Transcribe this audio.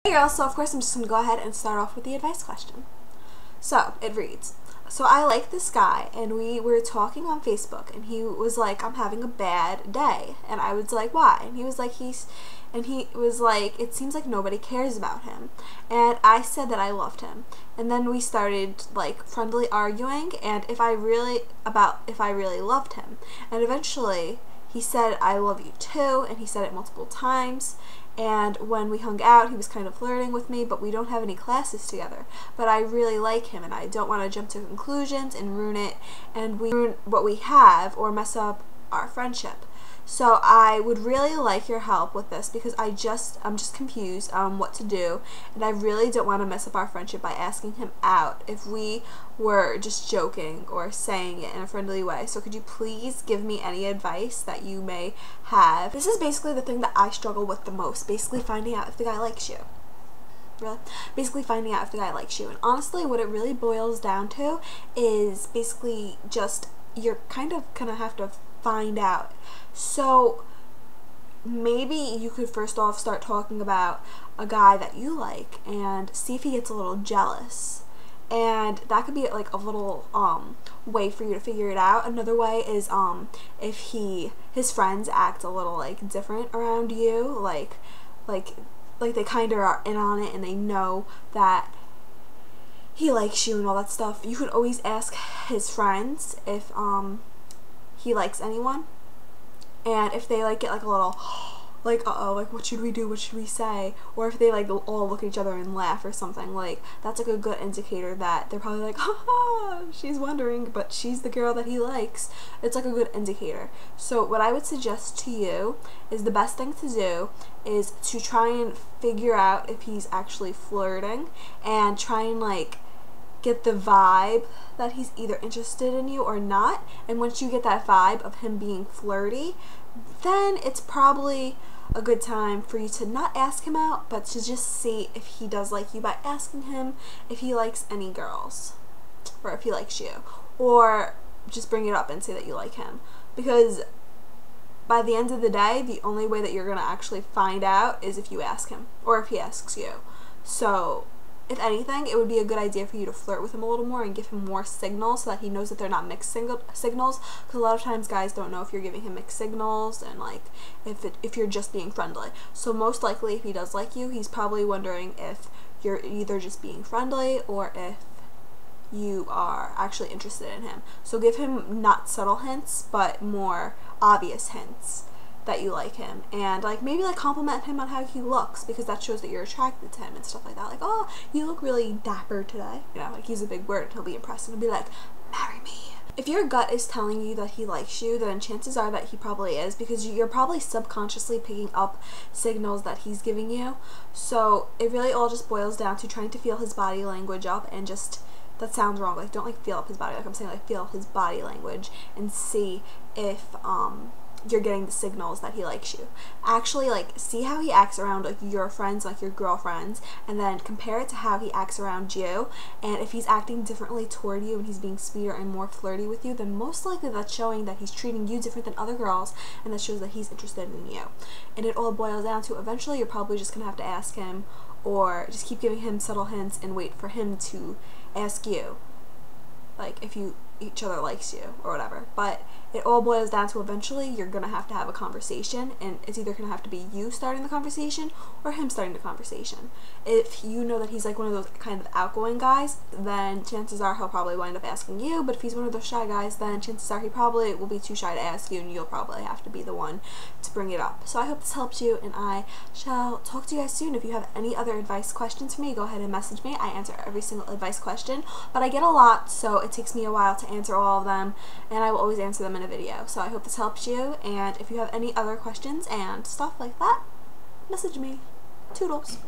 Hey girls, so of course I'm just going to go ahead and start off with the advice question. So, it reads, so I like this guy and we were talking on Facebook and he was like, I'm having a bad day. And I was like, why? And he was like, it seems like nobody cares about him. And I said that I loved him. And then we started like friendly arguing and if I really loved him. And eventually he said, I love you too, and he said it multiple times. And when we hung out, he was kind of flirting with me, but we don't have any classes together. But I really like him, and I don't want to jump to conclusions and ruin what we have or mess up our friendship. So I would really like your help with this because I'm just confused on what to do, and I really don't want to mess up our friendship by asking him out if we were just joking or saying it in a friendly way. So could you please give me any advice that you may have? This is basically the thing that I struggle with the most, basically finding out if the guy likes you. Really? Basically finding out if the guy likes you. And honestly, what it really boils down to is basically just you're kind of gonna have to find out. So maybe you could first off start talking about a guy that you like and see if he gets a little jealous. And that could be like a little way for you to figure it out. Another way is if his friends act a little like different around you, like they kind of are in on it and they know that he likes you and all that stuff. You could always ask his friends if he likes anyone, and if they like get like a little like uh-oh, like what should we do, what should we say, or if they like all look at each other and laugh or something, like that's like a good indicator that they're probably like, haha, she's wondering but she's the girl that he likes. It's like a good indicator. So what I would suggest to you is the best thing to do is to try and figure out if he's actually flirting and try and like get the vibe that he's either interested in you or not. And once you get that vibe of him being flirty, then it's probably a good time for you to not ask him out, but to just see if he does like you by asking him if he likes any girls or if he likes you, or just bring it up and say that you like him. Because by the end of the day, the only way that you're gonna actually find out is if you ask him or if he asks you. So if anything, it would be a good idea for you to flirt with him a little more and give him more signals so that he knows that they're not mixed signals, because a lot of times guys don't know if you're giving him mixed signals and like if you're just being friendly. So most likely if he does like you, he's probably wondering if you're either just being friendly or if you are actually interested in him. So give him not subtle hints but more obvious hints that you like him, and like maybe like compliment him on how he looks, because that shows that you're attracted to him and stuff like that. Like, oh, you look really dapper today, you know, like use a big word and he'll be impressed and he'll be like, marry me. If your gut is telling you that he likes you, then chances are that he probably is, because you're probably subconsciously picking up signals that he's giving you. So it really all just boils down to trying to feel his body language up, and just, that sounds wrong, like don't like feel up his body, like I'm saying like feel his body language and see if you're getting the signals that he likes you. Actually, like, see how he acts around like your friends, like your girlfriends, and then compare it to how he acts around you. And if he's acting differently toward you and he's being sweeter and more flirty with you, then most likely that's showing that he's treating you different than other girls, and that shows that he's interested in you. And it all boils down to eventually you're probably just gonna have to ask him, or just keep giving him subtle hints and wait for him to ask you, like if each other likes you or whatever. But it all boils down to eventually you're gonna have to have a conversation, and it's either gonna have to be you starting the conversation or him starting the conversation. If you know that he's like one of those kind of outgoing guys, then chances are he'll probably wind up asking you. But if he's one of those shy guys, then chances are he probably will be too shy to ask you, and you'll probably have to be the one to bring it up. So I hope this helped you, and I shall talk to you guys soon. If you have any other advice questions for me, go ahead and message me. I answer every single advice question, but I get a lot, so it takes me a while to answer all of them, and I will always answer them in a video. So I hope this helps you, and if you have any other questions and stuff like that, message me. Toodles.